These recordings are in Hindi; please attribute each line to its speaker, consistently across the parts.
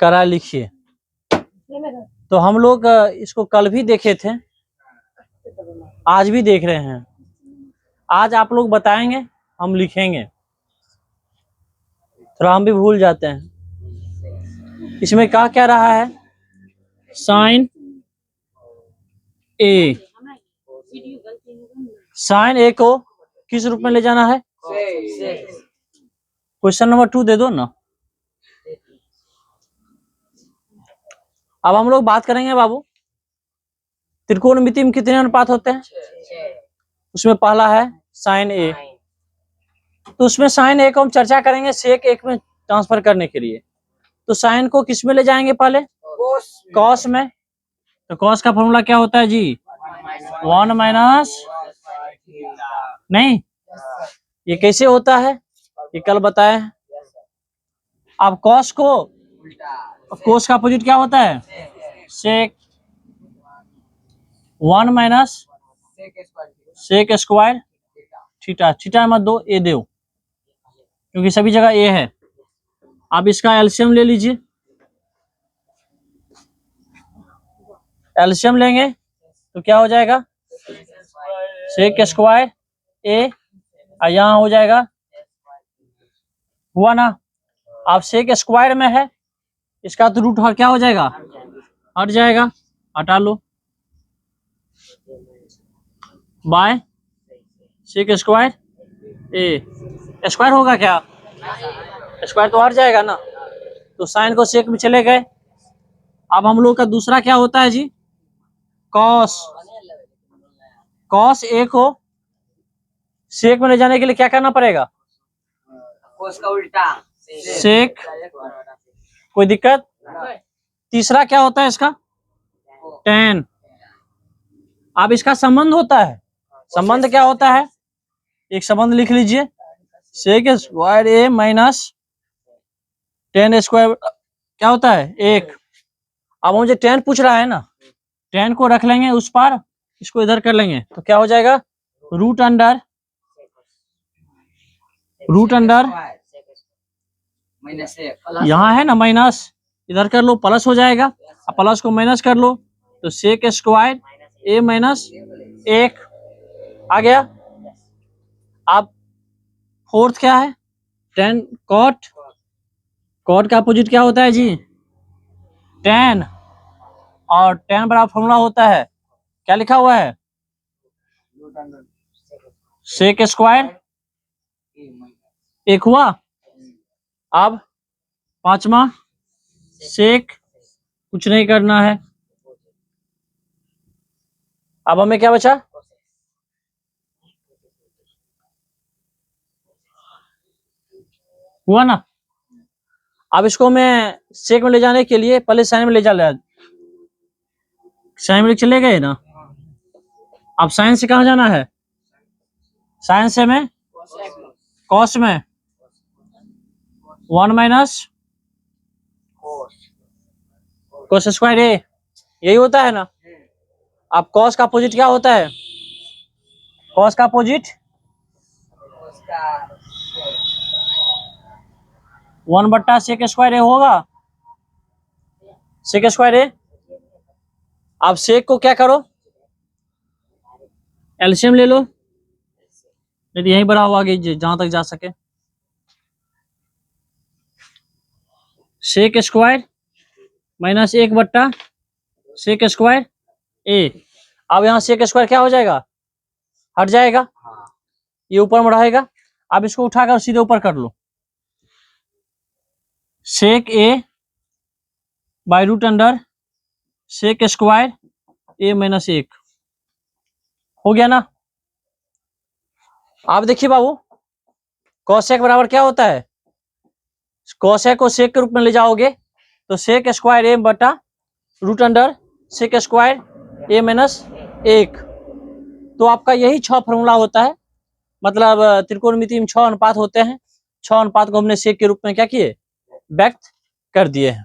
Speaker 1: करा लिखिए। तो हम लोग इसको कल भी देखे थे, आज भी देख रहे हैं। आज आप लोग बताएंगे, हम लिखेंगे। थोड़ा हम भी भूल जाते हैं। इसमें क्या रहा है? साइन ए। साइन ए को किस रूप में ले जाना है? क्वेश्चन नंबर 2 दे दो ना। अब हम लोग बात करेंगे बाबू, त्रिकोणमिति में कितने अनुपात होते हैं? उसमें पहला है साइन ए। तो उसमें साइन ए को हम चर्चा करेंगे सेक एक में ट्रांसफर करने के लिए। तो साइन को किस में ले जाएंगे? पहले कॉस में। तो कॉस का फॉर्मूला क्या होता है जी? 1 माइनस, नहीं ये कैसे होता है ये कल बताए। अब कॉस का अपोजिट क्या होता है? Sec 1 minus sec square theta. Theta मत दो, ए दो, क्योंकि सभी जगह ए है। अब इसका एलसीएम ले लीजिए। एलसीएम लेंगे तो क्या हो जाएगा? सेक स्क्वायर ए, और यहाँ हो जाएगा, हुआ ना। अब सेक स्क्वायर में है, इसका तो रूट क्या हो जाएगा? हट जाएगा, हटा लो। By sec square a, square होगा क्या? स्क्वायर तो हट जाएगा ना। तो साइन को सेक में चले गए। अब हम लोग का दूसरा क्या होता है जी? कॉस। कॉस ए को सेक में ले जाने के लिए क्या करना पड़ेगा?
Speaker 2: कोस का उल्टा
Speaker 1: सेक। कोई दिक्कत? तीसरा क्या होता है इसका? टेन। अब इसका संबंध होता है। संबंध क्या होता है? एक संबंध लिख लीजिए, सेक square a minus ten square क्या होता है? एक। अब मुझे टेन पूछ रहा है ना, टेन को रख लेंगे उस पार, इसको इधर कर लेंगे, तो क्या हो जाएगा? रूट अंडर यहाँ है ना माइनस, इधर कर लो, प्लस हो जाएगा। अब प्लस को माइनस कर लो तो सेक स्क्वायर ए माइनस एक आ गया। अब फोर्थ क्या है? Tan cot. कॉट का अपोजिट क्या होता है जी? टेन। और टेन बराबर फॉर्मूला होता है, क्या लिखा हुआ है? सेक स्क्वायर एक हुआ। अब पांचवा सेक, कुछ नहीं करना है। अब हमें क्या बचा? हुआ ना। अब इसको मैं सेक में ले जाने के लिए पहले साइन में ले जा, साइन में चले गए ना। अब साइन से कहाँ जाना है? साइन से में कॉस में 1 माइनस कॉस स्क्वायर ए, यही होता है ना। अब कॉस का अपोजिट क्या होता है? कॉस का अपोजिट 1 सेक स्क्वायर ए होगा। सेक स्क्वायर ए। अब सेक को क्या करो? एलसीएम ले लो, नहीं यहीं बढ़ा हुआ आगे जहां तक जा सके। Sec square minus 1 sec square a. अब यहाँ सेक स्क्वायर क्या हो जाएगा? हट जाएगा, ये ऊपर में रहेगा। अब इसको उठाकर सीधे ऊपर कर लो, sec a by root under sec square a minus one, हो गया ना। आप देखिए बाबू, कॉसेक बराबर क्या होता है? कॉसेक को सेक के रूप में ले जाओगे तो सेक स्क्वायर ए बटा root under sec square a minus एक। तो आपका यही 6 फॉर्मूला होता है। मतलब त्रिकोणमिति में 6 अनुपात होते हैं। 6 अनुपात को हमने सेक के रूप में क्या किए? व्यक्त कर दिए हैं।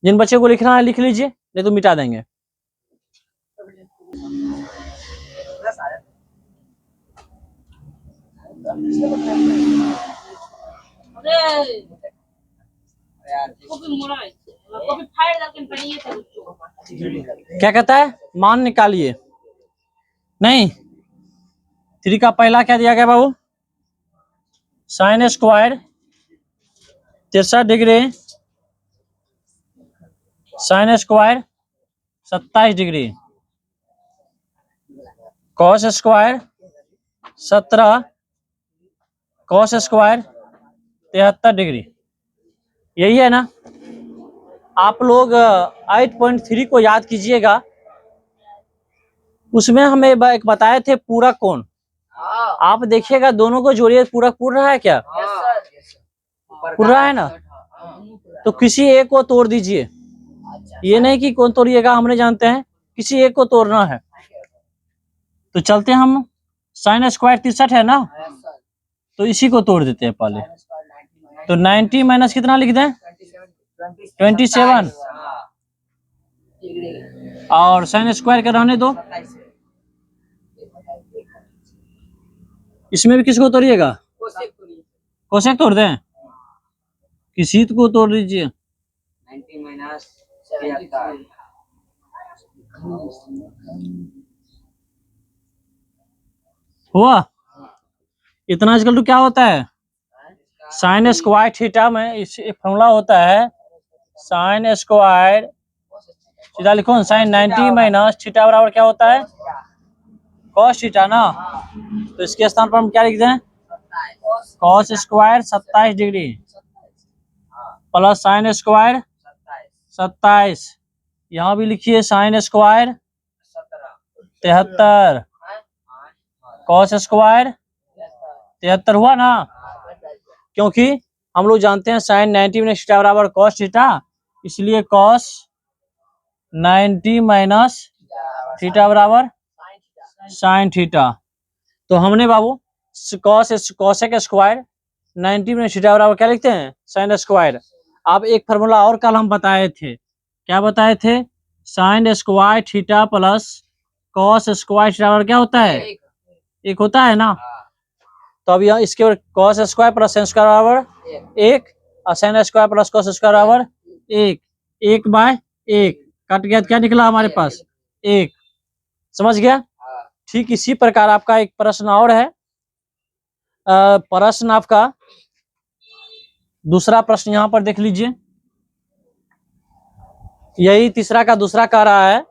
Speaker 1: जिन बच्चों को लिखना है लिख लीजिए, नहीं तो मिटा देंगे। क्या कहता है, मान निकालिए। नहीं, 3 का पहला क्या दिया गया बाबू, sine square 63 degree, sine square 27 degree, cos square 17, cos square 73 degree. यही है ना। आप लोग 8.3 को याद कीजिएगा, उसमें हमें एक बताए थे पूरा कोण। आप देखिएगा दोनों को जोड़िए, पूरा पूर रहा है क्या, पूर रहा है ना। तो किसी एक को तोड़ दीजिए, ये नहीं कि कौन तोड़िएगा, हमने जानते हैं किसी एक को तोड़ना है। तो चलते हैं हम, साइन स्क्वायर 63 है ना, तो इसी को तोड़ देते हैं पहले। तो 90 माइनस कितना लिख दें, 27, और साइन स्क्वायर का रहने दो। इसमें भी किसको तोड़िएगा, कोसेक तोड़ दें, किसी को तोड़ दीजिए।
Speaker 2: 90 माइनस 73
Speaker 1: हुआ। इतना आजकल तो क्या होता है, साइन स्क्वायर थीटा में इस फॉर्मूला होता है, साइन स्क्वायर सीधा लिखो, साइन 90 माइनस थीटा बराबर क्या होता है, कॉस थीटा ना। तो इसके स्थान पर हम क्या लिख दें, cos square 27 degree plus sign square 27, यहाँ भी लिखिए साइन स्क्वायर 73, कॉस स्क्वायर 73 हुआ ना। क्योंकि हम लोग जानते हैं साइन 90 माइनस थीटा बराबर कॉस थीटा, इसलिए कॉस 90 माइनस थीटा बराबर साइन थीटा। तो हमने बाबू कॉसेक स्क्वायर 90 माइनस थीटा बराबर क्या लिखते हैं, साइन स्क्वायर। अब एक फार्मूला और कल हम बताए थे, क्या बताए थे, sine square theta plus cos square theta बराबर क्या होता है, एक होता है ना। तो अब यहाँ इसके cos square plus sine square बराबर 1, और sine square plus cos square बराबर 1, 1/1 कट गया, क्या निकला हमारे पास 1। समझ गया। ठीक इसी प्रकार आपका एक प्रश्न और है, प्रश्न आपका दूसरा प्रश्न यहाँ पर देख लीजिए, यही तीसरा का दूसरा कह रहा है,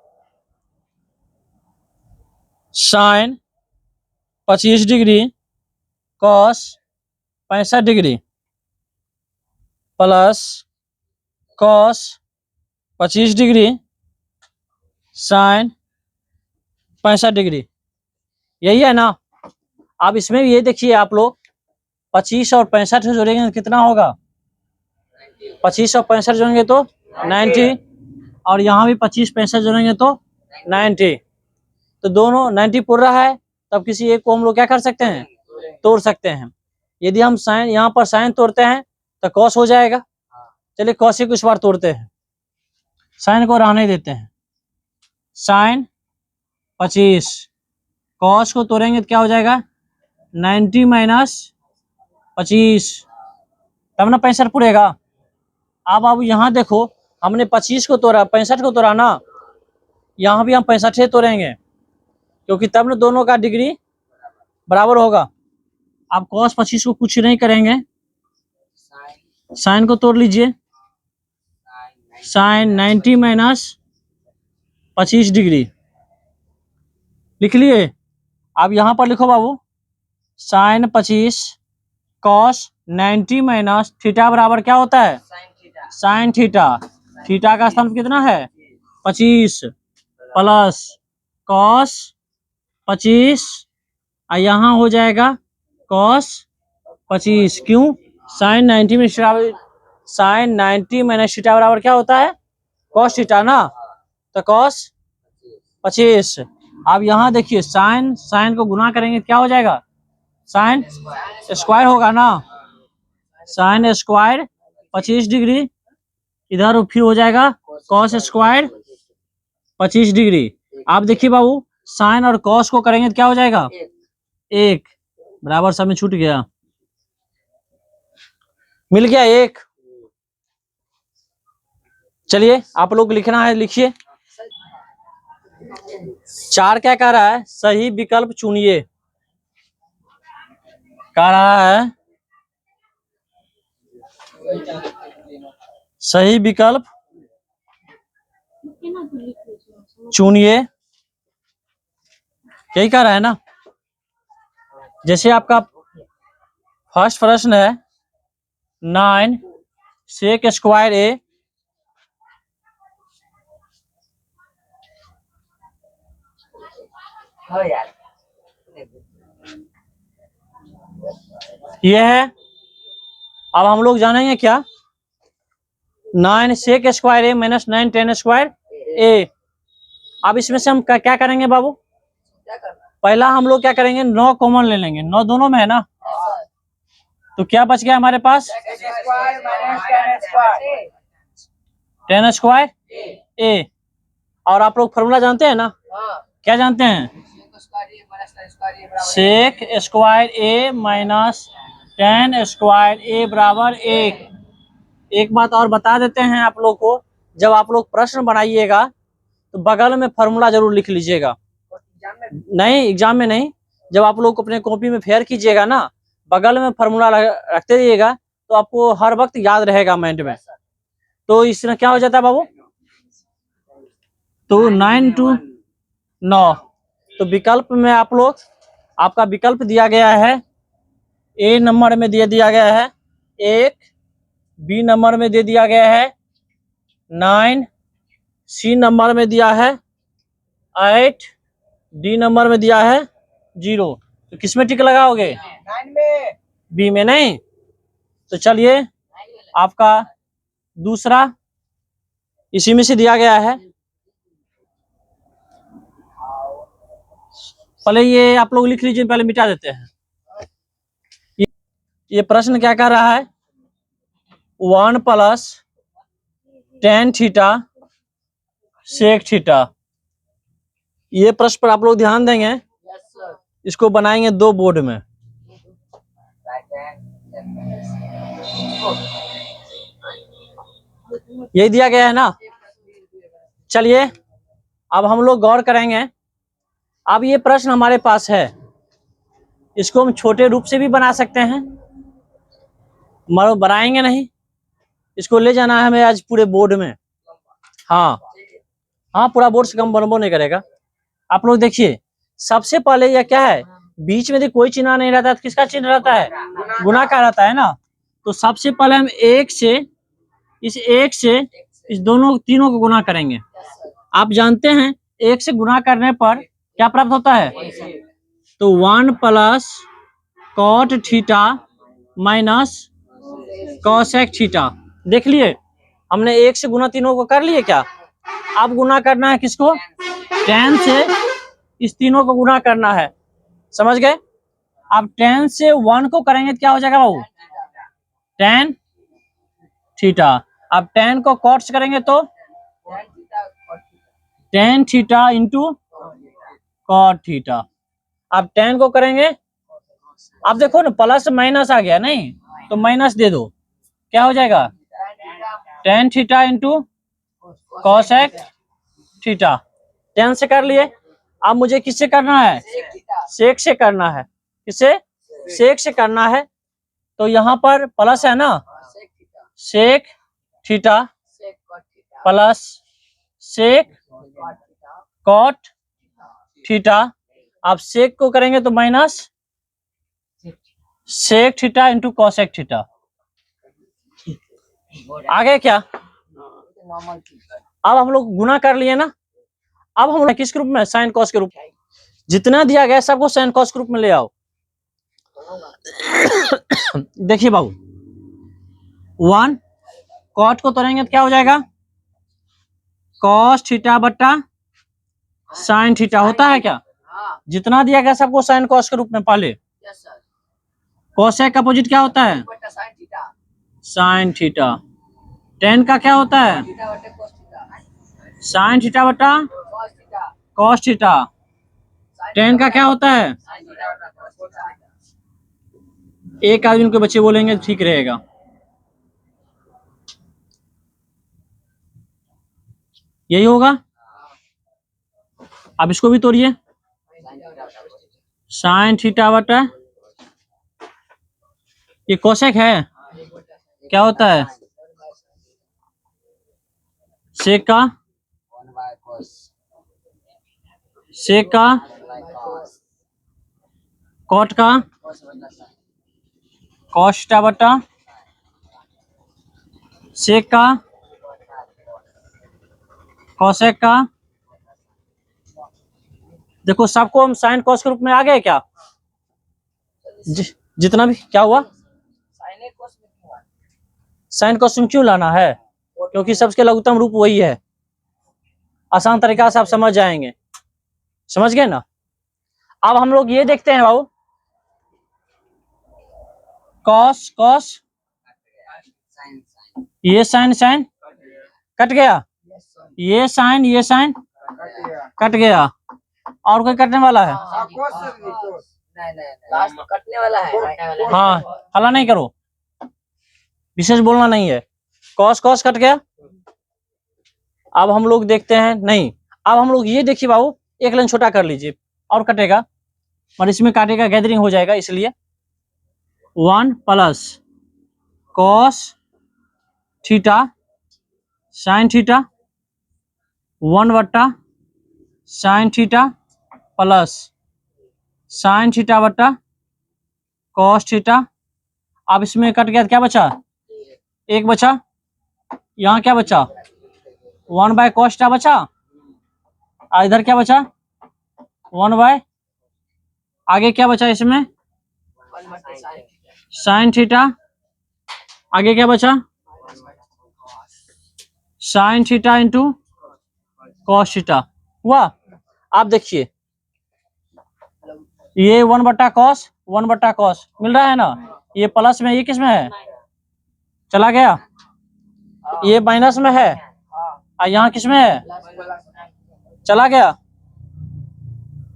Speaker 1: sine 25 degree cos 65 degree plus cos 25 degree sine 65 degree, यही है ना। अब इसमें भी ये देखिए आप लोग, 25 और 65 जोड़ेंगे तो कितना होगा, 25 और 65 जोड़ेंगे तो 90, और यहाँ भी 25 65 जोड़ेंगे तो 90। तो दोनों 90 पूर रहा है, तब किसी एक को हम लोग क्या कर सकते हैं, तोड़ सकते हैं। यदि हम साइन यहाँ पर साइन तोड़ते हैं तो कॉस हो जाएगा। चलिए कॉस को इस बार तोड़ते हैं, साइन को रहने देते हैं, साइन 25, कॉस को तोड़ेंगे तो क्या हो जाएगा, 90 माइनस 25, तब ना 65 पूरेगा। अब यहाँ देखो, हमने 25 को तोड़ा, 65 को तोड़ा ना, यहाँ भी हम 65 तोड़ेंगे, क्योंकि तब न दोनों का डिग्री बराबर होगा। आप कॉस 25 को कुछ नहीं करेंगे, साइन को तोड़ लीजिए, साइन 90 माइनस 25 डिग्री लिख लिए। अब यहाँ पर लिखो बाबू, साइन 25 कॉस 90 माइनस थीटा बराबर क्या होता है, साइन थीटा। थीटा का स्थान कितना है, 25 प्लस कॉस 25, और यहाँ हो जाएगा कॉस 25। क्यों, साइन 90 में साइन 90 माइनस थीटा बराबर क्या होता है, कॉस थीटा ना, तो कॉस 25। अब यहाँ देखिए, साइन साइन को गुना करेंगे क्या हो जाएगा, साइन स्क्वायर होगा ना, साइन स्क्वायर 25 डिग्री, इधर फिर हो जाएगा कॉस स्क्वायर 25 डिग्री। आप देखिए बाबू, साइन और कॉस को करेंगे तो क्या हो जाएगा, 1 बराबर, सब में छूट गया, मिल गया 1। चलिए आप लोग लिखना है, लिखिए। 4 क्या कह रहा है? सही विकल्प चुनिए। कह रहा है सही विकल्प चुनिए, यही कह रहा है ना। जैसे आपका फर्स्ट प्रश्न है 9 सेक स्क्वायर ए,
Speaker 2: हो यार
Speaker 1: ये है। अब हम लोग जानेंगे क्या? 9 सेक square a minus 9 ten square a. अब इसमें से हम क्या करेंगे बाबू?
Speaker 2: क्या करना
Speaker 1: पहला हम लोग क्या करेंगे, 9 कॉमन ले लेंगे। 9 दोनों में है ना,
Speaker 2: है?
Speaker 1: तो क्या बच गया हमारे पास?
Speaker 2: Square minus ten square
Speaker 1: 10 square A. और आप लोग फॉर्मूला जानते हैं ना,
Speaker 2: हाँ
Speaker 1: क्या जानते हैं? सेक स्क्वायर ए माइनस 10 स्क्वायर ए बराबर 1। एक बात और बता देते हैं आप लोग को, जब आप लोग प्रश्न बनाइएगा तो बगल में फॉर्मूला जरूर लिख लीजिएगा। नहीं, एग्जाम में नहीं, जब आप लोग अपने कॉपी में फेयर कीजिएगा ना, बगल में फॉर्मूला रखते रहिएगा तो आपको हर वक्त याद रहेगा माइंड में। तो इसमें क्या हो जाता है बाबू? तो 9 टू 9, तो विकल्प में आप लोग, आपका विकल्प दिया गया है ए नंबर में दे दिया गया है 1, बी नंबर में दे दिया गया है 9, सी नंबर में दिया है 8, डी नंबर में दिया है 0। तो किस में टिक लगाओगे?
Speaker 2: 9 में
Speaker 1: बी में नहीं। तो चलिए आपका दूसरा इसी में से दिया गया है। पहले ये आप लोग लिख लीजिए, पहले मिटा देते हैं। ये प्रश्न क्या कर रहा है? 1 plus tan theta sec theta. ये प्रश्न पर आप लोग ध्यान देंगे,
Speaker 2: यस सर
Speaker 1: इसको बनाएंगे 2 बोर्ड में। यही दिया गया है ना। चलिए अब हम लोग गौर करेंगे। अब ये प्रश्न हमारे पास है, इसको हम छोटे रूप से भी बना सकते हैं, मगर बनाएंगे नहीं, इसको ले जाना है हमें आज पूरे बोर्ड में। हाँ हाँ, पूरा बोर्ड से कम बनबो नहीं करेगा। आप लोग देखिए, सबसे पहले यह क्या है, बीच में कोई चिन्ह नहीं रहता, तो किसका चिन्ह रहता है? गुना का रहता है ना। तो सबसे पहले हम एक से इस दोनों तीनों को गुना करेंगे। आप जानते हैं एक से गुना करने पर क्या प्राप्त होता है? तो 1 plus cot theta minus cosec theta. देख लिए, हमने एक से गुना तीनों को कर लिए क्या? अब गुना करना है किसको? 10 से इस तीनों को गुना करना है, समझ गए? अब 10 से 1 को करेंगे तो क्या हो जाएगा बाबू? 10 थीटा। अब 10 को कॉट से करेंगे तो 10 थीटा इंटू कॉट थीटा। अब 10 को करेंगे, अब देखो ना प्लस माइनस आ गया, नहीं तो माइनस दे दो, क्या हो जाएगा? 10 थीटा इंटू कॉसेक थीटा। 10 से कर लिए। अब मुझे किससे करना है? सेक से करना है। किससे? सेक से करना है। तो यहाँ पर प्लस है ना, sec theta plus sec cot theta. आप सेक को करेंगे तो minus sec theta into cosec theta. आगे क्या? अब हम लोग गुना कर लिए ना। अब हम लोग किस ग्रुप में? साइन कॉस के रूप में। जितना दिया गया सबको साइन कॉस के रूप में ले आओ। देखिए बाबू, 1 कॉट को तोड़ेंगे तो क्या हो जाएगा? कॉस थीटा बट्टा साइन थीटा होता है क्या? जितना दिया गया सबको साइन कॉस के रूप में पहले। कॉसेक का अपोजिट क्या होता है? Sine theta. 10 का क्या होता है? साइन थीटा बट्टा कॉस थीटा। 10 का क्या होता है? एक आदमी को बच्चे बोलेंगे ठीक रहेगा। यही होगा। अब इसको भी तोड़िए। साइन थीटा बटा, ये कोसेक है, क्या होता है? सेक का, सेक का, कॉट का, कॉस थीटा बटा सेक का, कोसेक का। देखो सबको हम साइन कॉस के रूप में आ गए क्या? जितना भी क्या हुआ, साइन कॉस में क्यों लाना है? क्योंकि सबसे लघुत्तम रूप वही है। आसान तरीका से आप समझ जाएंगे, समझ गए ना। अब हम लोग ये देखते हैं बाबू, कॉस कॉस, ये साइन साइन कट गया, ये साइन कट गया, और कोई कटने वाला है?
Speaker 2: लास्ट कटने वाला है।
Speaker 1: हाँ, हला नहीं करो, विशेष बोलना नहीं है। कॉस कॉस कट गया। अब हम लोग देखते हैं, नहीं, अब हम लोग ये देखिए बाबू, एक लाइन छोटा कर लीजिए और कटेगा, और इसमें काटेगा गैदरिंग हो जाएगा, इसलिए 1 plus cos theta sine theta 1 बट्टा sine theta plus sine theta बट्टा कॉस थीटा। अब इसमें कट गया, क्या बचा? एक बचा। यहाँ क्या बचा? 1 बाय कॉस थीटा बचा, और इधर क्या बचा? 1 बाय, आगे क्या बचा इसमें? साइन थीटा, आगे क्या बचा? Sine theta into cos theta हुआ। आप देखिए, ये 1 बट्टा कॉस 1 बट्टा कॉस मिल रहा है ना, ये प्लस में, ये किस में है? चला गया, ये माइनस में है, और यहाँ किस में है? चला गया।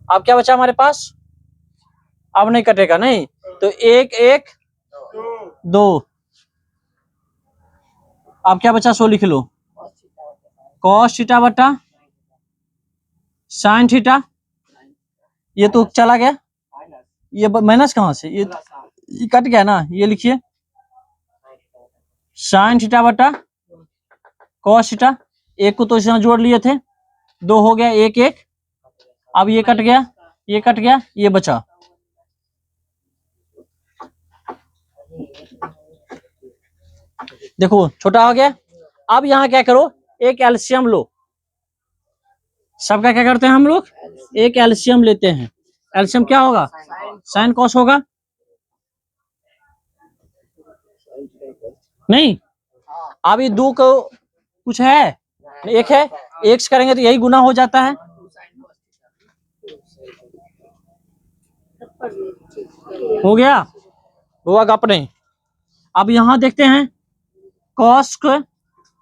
Speaker 1: अब क्या बचा हमारे पास? अब नहीं कटेगा, नहीं तो 1 1 2। अब क्या बचा? 100 लिख लो। कॉस थीटा बटा साइन थीटा, ये तो चला गया, ये माइनस कहाँ से? ये कट गया ना, ये लिखिए साइन थीटा बटा कॉस थीटा। एक को तो इसमें जोड़ लिए थे, 2 हो गया, 1 1। अब ये कट गया, ये कट गया, ये बचा। देखो छोटा हो गया। अब यहाँ क्या करो, एक एलसीएम लो। सबका क्या करते हैं हम लोग? एक एलसीएम लेते हैं। एलसीएम क्या होगा? साइन कॉस होगा, नहीं? अब ये 2 को कुछ है, एक है, एक से करेंगे तो यही गुना हो जाता है। हो गया, हुआ गप नहीं। अब यहाँ देखते हैं, कॉस को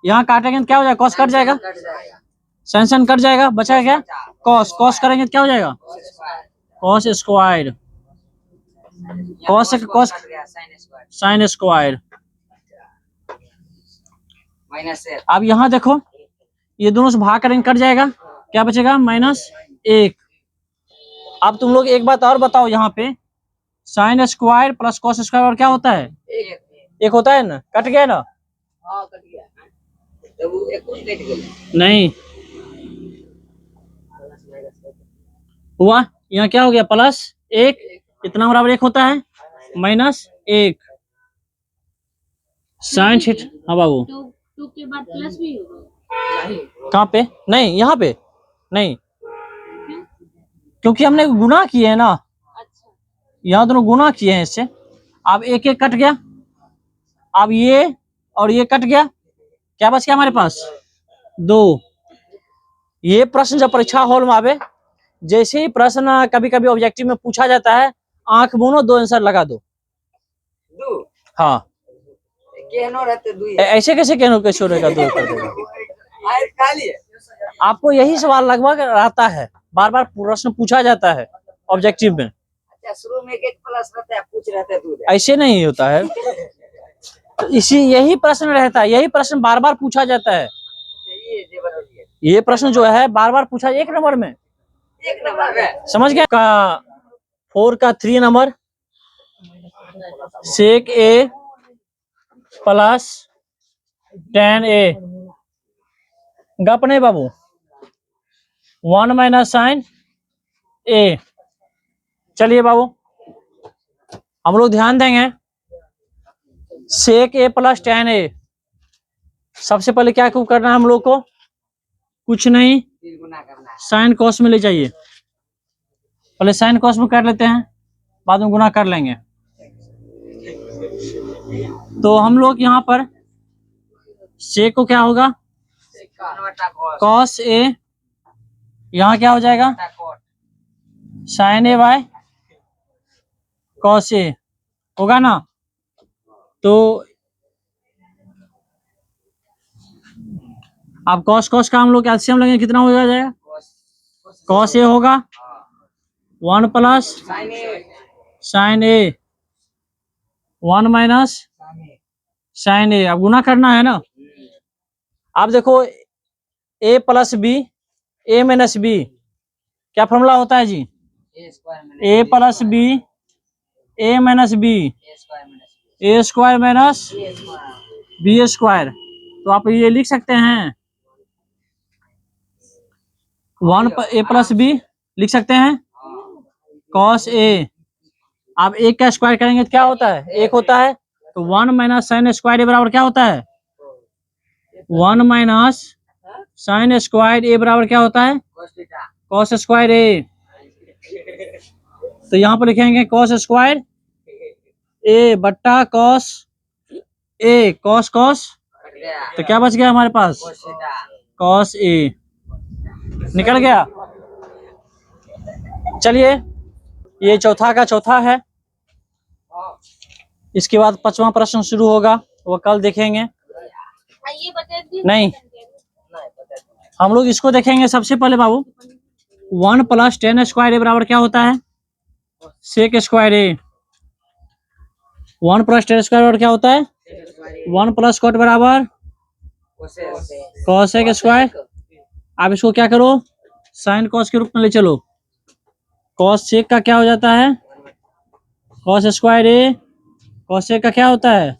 Speaker 1: यहाँ काटेंगे तो क्या हो जाएगा? कॉस कट जाएगा, साइन साइन कट जाएगा, बचा क्या? कॉस कॉस करेंगे तो क्या हो जाएगा? Cos square, cos cos sine square. अब यहाँ देखो, ये दोनों से भाग करेंगे, कट जाएगा, क्या बचेगा? -1। अब तुम लोग एक बात और बताओ, यहाँ पे sine square plus cos square और क्या होता है? एक होता है ना, कट गया ना?
Speaker 2: हाँ कट गया, तो वो एक कुछ कट गया
Speaker 1: नहीं हुआ, यहाँ क्या हो गया? +1, इतना बराबर 1 होता है, -1 साइन थीटा। हाँ बाबू,
Speaker 3: 2 के बाद प्लस भी होगा?
Speaker 1: कहाँ पे? नहीं, यहाँ पे नहीं, क्योंकि हमने गुना किए हैं ना,
Speaker 3: अच्छा,
Speaker 1: यहाँ दोनों गुना किए हैं इससे। अब 1 1 कट गया, अब ये और ये कट गया, क्या बच गया हमारे पास? 2। ये प्रश्न जब परीक्षा हॉल में आवे, जैसे ही प्रश्न कभी कभी ऑब्जेक्टिव में पूछा जाता है, आंख मूनो, 2 आंसर लगा दो। हाँ,
Speaker 2: केहनो रहते दुई
Speaker 1: ऐसे कैसे कैसे रहेगा? 2 कर देगा।
Speaker 2: आए खाली है।
Speaker 1: आपको यही सवाल लगभग आता है, बार बार प्रश्न पूछा जाता है ऑब्जेक्टिव में।
Speaker 2: अच्छा, शुरू में एक प्लस रहता है, पूछ रहते दूध
Speaker 1: ऐसे नहीं होता है, तो इसी यही प्रश्न रहता है, यही प्रश्न बार बार पूछा जाता है, ये प्रश्न जो है बार बार पूछा 1 नंबर में,
Speaker 2: एक नंबर में
Speaker 1: समझ गया। का 4 का 3 number sec a plus tan a, गप नहीं बाबू, 1 माइनस साइन a। चलिए बाबू हम लोग ध्यान देंगे, sec a plus tan a, सबसे पहले क्या करना है हम लोग को, कुछ नहीं
Speaker 2: 3 गुना करना है।
Speaker 1: साइन कॉस में ले जाइए, पहले साइन कॉस में कर लेते हैं, बाद में गुना कर लेंगे। तो हम लोग यहाँ पर sec को क्या होगा, cos a, यहाँ क्या हो जाएगा sin a by cos a, होगा ना। तो अब cos cos का हम लोग एलसीएम लगेंगे, कितना हो जाएगा, cos a होगा 1 plus sin a 1 minus sin a। अब गुना करना है ना। आप देखो a plus B a minus B, क्या फॉर्मूला होता है जी, a plus B a minus B a square minus B square. तो आप ये लिख सकते हैं 1 a प्लस बी लिख सकते हैं cos a। आप 1 का स्क्वायर करेंगे तो क्या होता है, 1 होता है। तो 1 माइनस साइन स्क्वायर ए बराबर क्या होता है, 1 माइनस साइन स्क्वायर ए बराबर क्या होता है, cos स्क्वायर ए। तो यहाँ पर लिखेंगे cos स्क्वायर ए बट्टा cos ए, cos cos, तो क्या बच गया हमारे पास, cos a, निकल गया। चलिए ये चौथा का चौथा है, इसके बाद 5वां प्रश्न शुरू होगा, वो कल देखेंगे।
Speaker 3: ये बता दीजिए।
Speaker 1: नहीं, हम लोग इसको देखेंगे सबसे पहले बाबू। 1 प्लस tan स्क्वायर ए बराबर क्या होता है, sec स्क्वायर ए। 1 प्लस tan स्क्वायर बराबर क्या होता है, 1 प्लस cot बराबर cos स्क्वायर। आप इसको क्या करो, साइन cos के रूप में ले चलो, cos sec का क्या हो जाता है, cos स्क्वायर ए, cos sec का क्या होता है,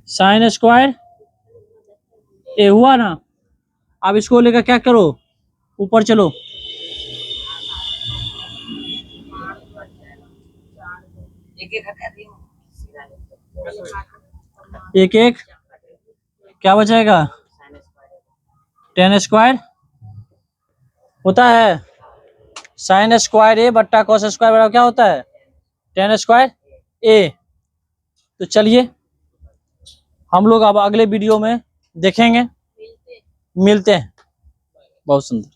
Speaker 1: साइन स्क्वायर ए, हुआ ना। अब इसको लेकर क्या करो, ऊपर चलो, एक एक क्या बचाएगा, tan स्क्वायर होता है साइन स्क्वायर ए बट्टा cos स्क्वायर बराबर क्या होता है, tan स्क्वायर ए। तो चलिए हम लोग अब अगले वीडियो में देखेंगे, मिलते हैं। बहुत सुंदर।